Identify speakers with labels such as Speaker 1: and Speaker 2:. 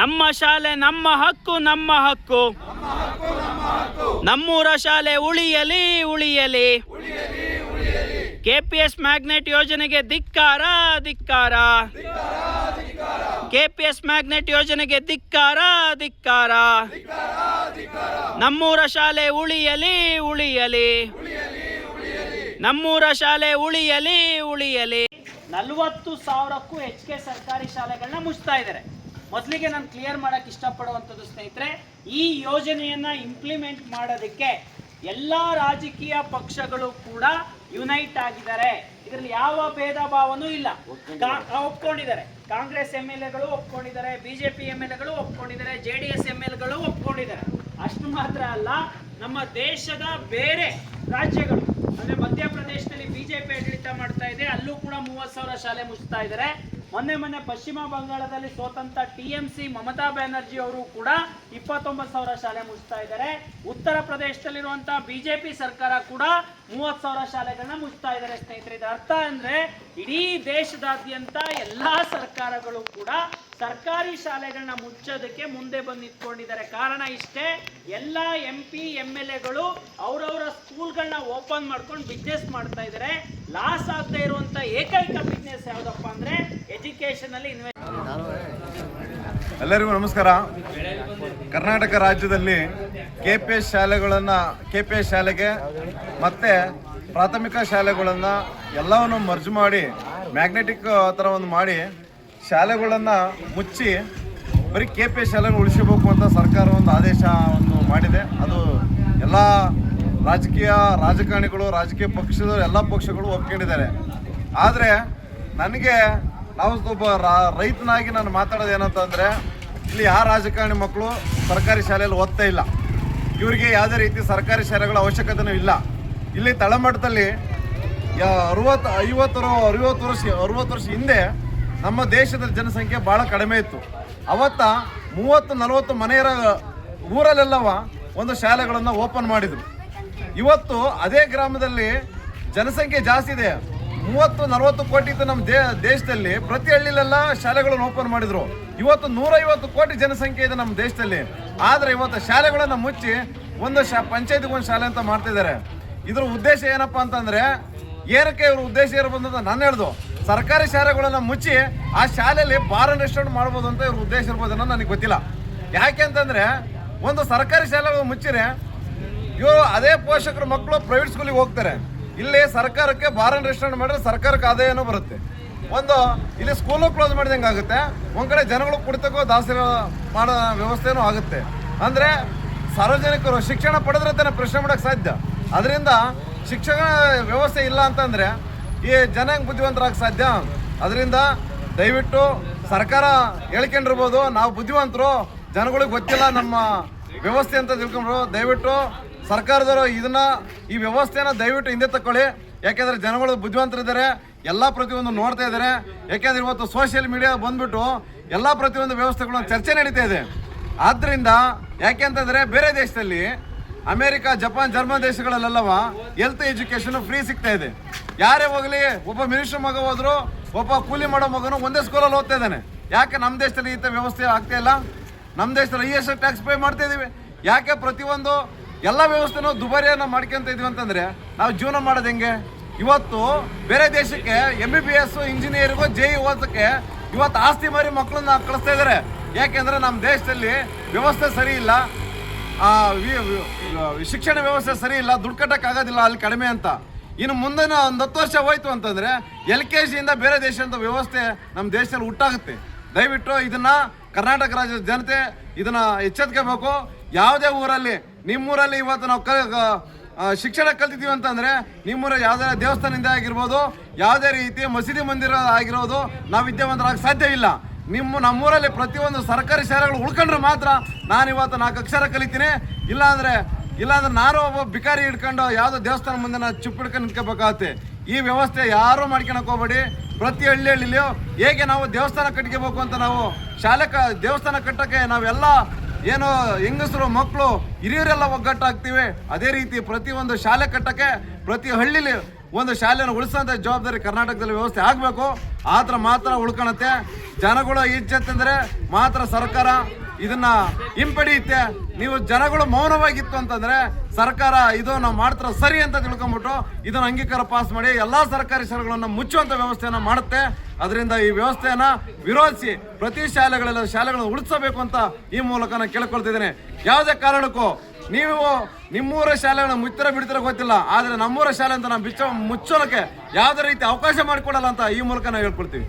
Speaker 1: ನಮ್ಮ ಶಾಲೆ ನಮ್ಮ ಹಕ್ಕು ನಮ್ಮ ಹಕ್ಕು. ನಮ್ಮೂರ ಶಾಲೆ ಉಳಿಯಲಿ ಉಳಿಯಲಿ. ಕೆಪಿಎಸ್ ಮ್ಯಾಗ್ನೆಟ್ ಯೋಜನೆಗೆ ಧಿಕ್ಕಾರ ಧಿಕ್ಕಾರ. ಕೆಪಿಎಸ್ ಮ್ಯಾಗ್ನೆಟ್ ಯೋಜನೆಗೆ ಧಿಕ್ಕಾರ ಧಿಕ್ಕಾರ. ನಮ್ಮೂರ ಶಾಲೆ ಉಳಿಯಲಿ ಉಳಿಯಲಿ. ನಮ್ಮೂರ ಶಾಲೆ ಉಳಿಯಲಿ ಉಳಿಯಲಿ. 40,000ಕ್ಕೂ ಹೆಚ್ಚಿಗೆ ಸರ್ಕಾರಿ ಶಾಲೆಗಳನ್ನ ಮುಚ್ತಾ ಇದ್ದಾರೆ. ಮೊದಲಿಗೆ ನಾನು ಕ್ಲಿಯರ್ ಮಾಡೋಕ್ಕೆ ಇಷ್ಟಪಡುವಂಥದ್ದು ಸ್ನೇಹಿತರೆ, ಈ ಯೋಜನೆಯನ್ನ ಇಂಪ್ಲಿಮೆಂಟ್ ಮಾಡೋದಕ್ಕೆ ಎಲ್ಲ ರಾಜಕೀಯ ಪಕ್ಷಗಳು ಕೂಡ ಯುನೈಟ್ ಆಗಿದ್ದಾರೆ. ಇದರಲ್ಲಿ ಯಾವ ಭೇದ ಭಾವನೂ ಇಲ್ಲ. ಒಪ್ಕೊಂಡಿದ್ದಾರೆ. ಕಾಂಗ್ರೆಸ್ MLAಗಳು ಒಪ್ಕೊಂಡಿದ್ದಾರೆ, ಬಿಜೆಪಿ MLAಗಳು ಒಪ್ಕೊಂಡಿದ್ದಾರೆ, JDS MLAಗಳು ಒಪ್ಕೊಂಡಿದ್ದಾರೆ. ಅಷ್ಟು ಮಾತ್ರ ಅಲ್ಲ, ನಮ್ಮ ದೇಶದ ಬೇರೆ ರಾಜ್ಯಗಳು ಅಂದ್ರೆ ಮಧ್ಯಪ್ರದೇಶದಲ್ಲಿ ಬಿಜೆಪಿ ಆಡಳಿತ ಮಾಡ್ತಾ ಇದೆ, ಅಲ್ಲೂ ಕೂಡ 30,000 ಶಾಲೆ ಮುಚ್ತಾ ಇದ್ದಾರೆ. ಮೊನ್ನೆ ಪಶ್ಚಿಮ ಬಂಗಾಳದಲ್ಲಿ ಸ್ವತಂತ್ರ TMC ಮಮತಾ ಬ್ಯಾನರ್ಜಿ ಅವರು ಕೂಡ 29,000 ಶಾಲೆ ಮುಚ್ತಾ ಇದ್ದಾರೆ. ಉತ್ತರ ಪ್ರದೇಶದಲ್ಲಿರುವಂತಹ ಬಿಜೆಪಿ ಸರ್ಕಾರ ಕೂಡ 30,000 ಶಾಲೆಗಳನ್ನ ಮುಚ್ತಾ ಇದ್ದಾರೆ. ಸ್ನೇಹಿತರೆ, ಇದರ ಅರ್ಥ ಅಂದ್ರೆ ಇಡೀ ದೇಶದಾದ್ಯಂತ ಎಲ್ಲಾ ಸರ್ಕಾರಗಳು ಕೂಡ ಸರ್ಕಾರಿ ಶಾಲೆಗಳನ್ನ ಮುಚ್ಚೋದಕ್ಕೆ ಮುಂದೆ ಬಂದು ನಿಂತ್ಕೊಂಡಿದ್ದಾರೆ. ಕಾರಣ ಇಷ್ಟೇ, ಎಲ್ಲ MP MLAಗಳು ಅವರವರ ಸ್ಕೂಲ್ಗಳನ್ನ ಓಪನ್ ಮಾಡ್ಕೊಂಡು ಬಿಸ್ನೆಸ್ ಮಾಡ್ತಾ ಇದ್ದಾರೆ. ಲಾಸ್ ಆಗದೆ ಇರುವಂತ ಏಕೈಕ ಬಿಸ್ನೆಸ್ ಯಾವುದಪ್ಪ ಅಂದ್ರೆ ಎಜುಕೇಶನ್ ಅಲ್ಲಿ ಇನ್ವೆಸ್ಟ್.
Speaker 2: ಎಲ್ಲರಿಗೂ ನಮಸ್ಕಾರ. ಕರ್ನಾಟಕ ರಾಜ್ಯದಲ್ಲಿ KPS ಶಾಲೆಗೆ ಮತ್ತೆ ಪ್ರಾಥಮಿಕ ಶಾಲೆಗಳನ್ನು ಎಲ್ಲವನ್ನು ಮರ್ಜ್ ಮಾಡಿ ಮ್ಯಾಗ್ನೆಟಿಕ್ ಥರ ಒಂದು ಮಾಡಿ ಶಾಲೆಗಳನ್ನು ಮುಚ್ಚಿ ಬರೀ KPS ಶಾಲೆಗಳನ್ನು ಉಳಿಸಬೇಕು ಅಂತ ಸರ್ಕಾರ ಒಂದು ಆದೇಶವನ್ನು ಮಾಡಿದೆ. ಅದು ಎಲ್ಲ ರಾಜಕಾರಣಿಗಳು, ರಾಜಕೀಯ ಪಕ್ಷದವರು, ಎಲ್ಲ ಪಕ್ಷಗಳು ಒಪ್ಕೊಂಡಿದ್ದಾರೆ. ಆದರೆ ನನಗೆ ನಾವು ಒಬ್ಬ ರೈತನಾಗಿ ನಾನು ಮಾತಾಡೋದು ಏನಂತಂದರೆ, ಇಲ್ಲಿ ಯಾವ ರಾಜಕಾರಣಿ ಮಕ್ಕಳು ಸರ್ಕಾರಿ ಶಾಲೆಯಲ್ಲಿ ಓದ್ತಾ ಇಲ್ಲ. ಇವರಿಗೆ ಯಾವುದೇ ರೀತಿ ಸರ್ಕಾರಿ ಶಾಲೆಗಳ ಅವಶ್ಯಕತೆಯೂ ಇಲ್ಲ. ಇಲ್ಲಿ ತಳಮಟ್ಟದಲ್ಲಿ 60 ವರ್ಷ ಹಿಂದೆ ನಮ್ಮ ದೇಶದ ಜನಸಂಖ್ಯೆ ಭಾಳ ಕಡಿಮೆ ಇತ್ತು. ಅವತ್ತ 30-40 ಮನೆಯರ ಊರಲ್ಲೆಲ್ಲವ ಒಂದು ಶಾಲೆಗಳನ್ನು ಓಪನ್ ಮಾಡಿದರು. ಇವತ್ತು ಅದೇ ಗ್ರಾಮದಲ್ಲಿ ಜನಸಂಖ್ಯೆ ಜಾಸ್ತಿ ಇದೆ. 30-40 ಕೋಟಿ ಇತ್ತು ನಮ್ಮ ದೇಶದಲ್ಲಿ. ಪ್ರತಿ ಹಳ್ಳಿಲೆಲ್ಲ ಶಾಲೆಗಳನ್ನು ಓಪನ್ ಮಾಡಿದ್ರು. ಇವತ್ತು 150 ಕೋಟಿ ಜನಸಂಖ್ಯೆ ಇದೆ ನಮ್ಮ ದೇಶದಲ್ಲಿ. ಆದರೆ ಇವತ್ತು ಶಾಲೆಗಳನ್ನು ಮುಚ್ಚಿ ಒಂದು ಪಂಚಾಯತ್ಗೆ ಒಂದು ಶಾಲೆ ಅಂತ ಮಾಡ್ತಿದ್ದಾರೆ. ಇದ್ರ ಉದ್ದೇಶ ಏನಪ್ಪ ಅಂತಂದ್ರೆ, ಏನಕ್ಕೆ ಇವ್ರ ಉದ್ದೇಶ ಇರಬಹುದು ಅಂತ ನಾನು ಹೇಳ್ದು, ಸರ್ಕಾರಿ ಶಾಲೆಗಳನ್ನು ಮುಚ್ಚಿ ಆ ಶಾಲೆಯಲ್ಲಿ ಬಾರ್ ಅಂಡ್ ರೆಸ್ಟೋರೆಂಟ್ ಮಾಡ್ಬೋದು ಅಂತ ಇವ್ರ ಉದ್ದೇಶ ಇರ್ಬೋದು ಅನ್ನೋದು ನನಗೆ ಗೊತ್ತಿಲ್ಲ. ಯಾಕೆ ಅಂತಂದ್ರೆ, ಒಂದು ಸರ್ಕಾರಿ ಶಾಲೆಗಳು ಮುಚ್ಚಿರೆ ಇವರು ಅದೇ ಪೋಷಕರು ಮಕ್ಕಳು ಪ್ರೈವೇಟ್ ಸ್ಕೂಲಿಗೆ ಹೋಗ್ತಾರೆ. ಇಲ್ಲಿ ಸರ್ಕಾರಕ್ಕೆ ಬಾರ್ ಅಂಡ್ ರೆಸ್ಟೋರೆಂಟ್ ಮಾಡಿದ್ರೆ ಸರ್ಕಾರಕ್ಕೆ ಆದಾಯನೂ ಬರುತ್ತೆ. ಇಲ್ಲಿ ಸ್ಕೂಲು ಕ್ಲೋಸ್ ಮಾಡಿದಂಗೆ ಆಗುತ್ತೆ. ಒಂದ್ ಕಡೆ ಜನಗಳು ಕುಡಿತಕ್ಕೂ ದಾಸರ ಮಾಡೋ ವ್ಯವಸ್ಥೆನೂ ಆಗುತ್ತೆ. ಅಂದ್ರೆ ಸಾರ್ವಜನಿಕರು ಶಿಕ್ಷಣ ಪಡೆದ್ರೆ ತಾನೇ ಪ್ರಶ್ನೆ ಮಾಡೋಕ್ಕೆ ಸಾಧ್ಯ. ಅದರಿಂದ ಶಿಕ್ಷಣ ವ್ಯವಸ್ಥೆ ಇಲ್ಲ ಅಂತಂದ್ರೆ ಈ ಜನ ಹೆಂಗೆ ಬುದ್ಧಿವಂತರಾಗ ಸಾಧ್ಯ? ಅದರಿಂದ ದಯವಿಟ್ಟು ಸರ್ಕಾರ ಹೇಳ್ಕೊಂಡಿರ್ಬೋದು, ನಾವು ಬುದ್ಧಿವಂತರು, ಜನಗಳಿಗೆ ಗೊತ್ತಿಲ್ಲ ನಮ್ಮ ವ್ಯವಸ್ಥೆ ಅಂತ ತಿಳ್ಕೊಂಡ್ರು. ದಯವಿಟ್ಟು ಸರ್ಕಾರದವರು ಈ ವ್ಯವಸ್ಥೆನ ದಯವಿಟ್ಟು ಹಿಂದೆ ತಗೊಳ್ಳಿ. ಯಾಕೆಂದ್ರೆ ಜನಗಳು ಬುದ್ಧಿವಂತರಿದ್ದಾರೆ, ಎಲ್ಲ ಪ್ರತಿಯೊಂದು ನೋಡ್ತಾ ಇದ್ದಾರೆ. ಯಾಕೆಂದ್ರೆ ಇವತ್ತು ಸೋಷಿಯಲ್ ಮೀಡಿಯಾ ಬಂದ್ಬಿಟ್ಟು ಎಲ್ಲ ಪ್ರತಿಯೊಂದು ವ್ಯವಸ್ಥೆಗಳ ಚರ್ಚೆ ನಡೀತಾ ಇದೆ. ಆದ್ರಿಂದ ಯಾಕೆ ಅಂತಂದ್ರೆ, ಬೇರೆ ದೇಶದಲ್ಲಿ ಅಮೆರಿಕ, ಜಪಾನ್, ಜರ್ಮನ್ ದೇಶಗಳಲ್ಲೆಲ್ಲವ ಹೆಲ್ತ್ ಎಜುಕೇಶನ್ ಫ್ರೀ ಸಿಗ್ತಾ ಇದೆ. ಯಾರೇ ಹೋಗಲಿ, ಒಬ್ಬ ಮಿನಿಸ್ಟರ್ ಮಗ ಹೋದ್ರು, ಒಬ್ಬ ಕೂಲಿ ಮಾಡೋ ಮಗನು ಒಂದೇ ಸ್ಕೂಲಲ್ಲಿ ಓದ್ತಾ ಇದ್ದಾನೆ. ಯಾಕೆ ನಮ್ಮ ದೇಶದಲ್ಲಿ ಈ ವ್ಯವಸ್ಥೆ ಆಗ್ತಾ ಇಲ್ಲ? ನಮ್ಮ ದೇಶದಲ್ಲಿ ISS ಟ್ಯಾಕ್ಸ್ ಪೇ ಮಾಡ್ತಾ ಇದೀವಿ. ಯಾಕೆ ಪ್ರತಿಯೊಂದು ಎಲ್ಲ ವ್ಯವಸ್ಥೆನೂ ದುಬಾರಿಯನ್ನು ಮಾಡ್ಕೊಂತ ಇದೀವಿ ಅಂತಂದ್ರೆ ನಾವು ಜೀವನ ಮಾಡೋದು ಹೆಂಗೆ? ಇವತ್ತು ಬೇರೆ ದೇಶಕ್ಕೆ MBBS ಇಂಜಿನಿಯರಿಗೂ JE ಓದಕ್ಕೆ ಇವತ್ತು ಆಸ್ತಿ ಮಾರಿ ಮಕ್ಕಳನ್ನ ಕಳಿಸ್ತಾ ಇದ್ದಾರೆ. ಯಾಕೆಂದ್ರೆ ನಮ್ಮ ದೇಶದಲ್ಲಿ ವ್ಯವಸ್ಥೆ ಸರಿ ಇಲ್ಲ, ಶಿಕ್ಷಣ ವ್ಯವಸ್ಥೆ ಸರಿ ಇಲ್ಲ, ದುಡ್ಡು ಕಟ್ಟಕ್ಕಾಗೋದಿಲ್ಲ ಅಲ್ಲಿ ಕಡಿಮೆ ಅಂತ. ಇನ್ನು ಮುಂದಿನ ಒಂದು 10 ವರ್ಷ ಹೋಯ್ತು ಅಂತಂದ್ರೆ LKG ಇಂದ ಬೇರೆ ದೇಶದ ವ್ಯವಸ್ಥೆ ನಮ್ಮ ದೇಶದಲ್ಲಿ ಹುಟ್ಟಾಗುತ್ತೆ. ದಯವಿಟ್ಟು ಇದನ್ನ ಕರ್ನಾಟಕ ರಾಜ್ಯದ ಜನತೆ ಇದನ್ನ ಎಚ್ಚೆತ್ಕೋಬೇಕು. ಯಾವುದೇ ಊರಲ್ಲಿ, ನಿಮ್ಮೂರಲ್ಲಿ ಇವತ್ತು ನಾವು ಶಿಕ್ಷಣ ಕಲ್ತಿದ್ದೀವಿ ಅಂತಂದ್ರೆ ನಿಮ್ಮೂರ ಯಾವುದೇ ದೇವಸ್ಥಾನದಿಂದ ಆಗಿರ್ಬೋದು, ಯಾವುದೇ ರೀತಿ ಮಸೀದಿ ಮಂದಿರ ಆಗಿರೋದು ನಾವು ವಿದ್ಯಾವಂತರಾಗ ಸಾಧ್ಯ ಇಲ್ಲ. ನಮ್ಮೂರಲ್ಲಿ ಪ್ರತಿಯೊಂದು ಸರ್ಕಾರಿ ಶಾಲೆಗಳು ಉಳ್ಕೊಂಡ್ರೆ ಮಾತ್ರ ನಾನು ಇವತ್ತು 4 ಅಕ್ಷರ ಕಲಿತೀನಿ. ಇಲ್ಲಾಂದ್ರೆ ನಾನು ಒಬ್ಬ ಬಿಕಾರಿ ಹಿಡ್ಕೊಂಡು ಯಾವುದೋ ದೇವಸ್ಥಾನ ಮುಂದೆ ನಾನು ಚುಪ್ ಹಿಡ್ಕೊಂಡು ನಿಂತ್ಕೋಬೇಕಾಗತ್ತೆ. ಈ ವ್ಯವಸ್ಥೆ ಯಾರು ಮಾಡ್ಕೊಳಕ್ ಹೋಗ್ಬೇಡಿ. ಪ್ರತಿ ಹಳ್ಳಿಯಲ್ಲಿಯೂ ಹೇಗೆ ನಾವು ದೇವಸ್ಥಾನ ಕಟ್ಕೋಬೇಕು ಅಂತ ನಾವು ದೇವಸ್ಥಾನ ಕಟ್ಟಕ್ಕೆ ನಾವೆಲ್ಲ ಏನು ಹೆಂಗಸರು, ಮಕ್ಕಳು, ಹಿರಿಯರೆಲ್ಲ ಒಗ್ಗಟ್ಟಾಗ್ತೀವಿ, ಅದೇ ರೀತಿ ಪ್ರತಿಯೊಂದು ಶಾಲೆ ಕಟ್ಟಕ್ಕೆ ಪ್ರತಿ ಹಳ್ಳಿಲಿ ಒಂದು ಶಾಲೆಯನ್ನು ಉಳಿಸೋಂಥ ಜವಾಬ್ದಾರಿ ಕರ್ನಾಟಕದಲ್ಲಿ ವ್ಯವಸ್ಥೆ ಆಗಬೇಕು. ಆತರ ಮಾತ್ರ ಉಳ್ಕೊಳತ್ತೆ. ಜನಗಳು ಇಚ್ಛೆತ್ತಂದ್ರೆ ಮಾತ್ರ ಸರ್ಕಾರ ಇದನ್ನ ಹಿಂಪಡೆಯುತ್ತೆ. ನೀವು ಜನಗಳು ಮೌನವಾಗಿತ್ತು ಅಂತಂದ್ರೆ ಸರ್ಕಾರ ಇದು ನಾವು ಮಾಡ್ತಾರ ಸರಿ ಅಂತ ತಿಳ್ಕೊಂಬಿಟ್ಟು ಇದನ್ನ ಅಂಗೀಕಾರ ಪಾಸ್ ಮಾಡಿ ಎಲ್ಲಾ ಸರ್ಕಾರಿ ಶಾಲೆಗಳನ್ನ ಮುಚ್ಚುವಂತ ವ್ಯವಸ್ಥೆಯನ್ನ ಮಾಡುತ್ತೆ. ಅದರಿಂದ ಈ ವ್ಯವಸ್ಥೆಯನ್ನ ವಿರೋಧಿಸಿ ಪ್ರತಿ ಶಾಲೆಗಳನ್ನು ಉಳಿಸಬೇಕು ಅಂತ ಈ ಮೂಲಕ ನಾನು ಕೇಳ್ಕೊಳ್ತಿದ್ದೇನೆ. ಯಾವುದೇ ಕಾರಣಕ್ಕೂ ನೀವು ನಿಮ್ಮೂರ ಶಾಲೆಗಳನ್ನ ಮುಚ್ಚಿರ ಬಿಡ್ತಿರ ಗೊತ್ತಿಲ್ಲ, ಆದ್ರೆ ನಮ್ಮೂರ ಶಾಲೆ ಅಂತ ನಾವು ಮುಚ್ಚೋಲಕ್ಕೆ ಯಾವುದೇ ರೀತಿ ಅವಕಾಶ ಮಾಡಿಕೊಡಲ್ಲ ಅಂತ ಈ ಮೂಲಕ ನಾವು ಹೇಳ್ಕೊಳ್ತೀವಿ.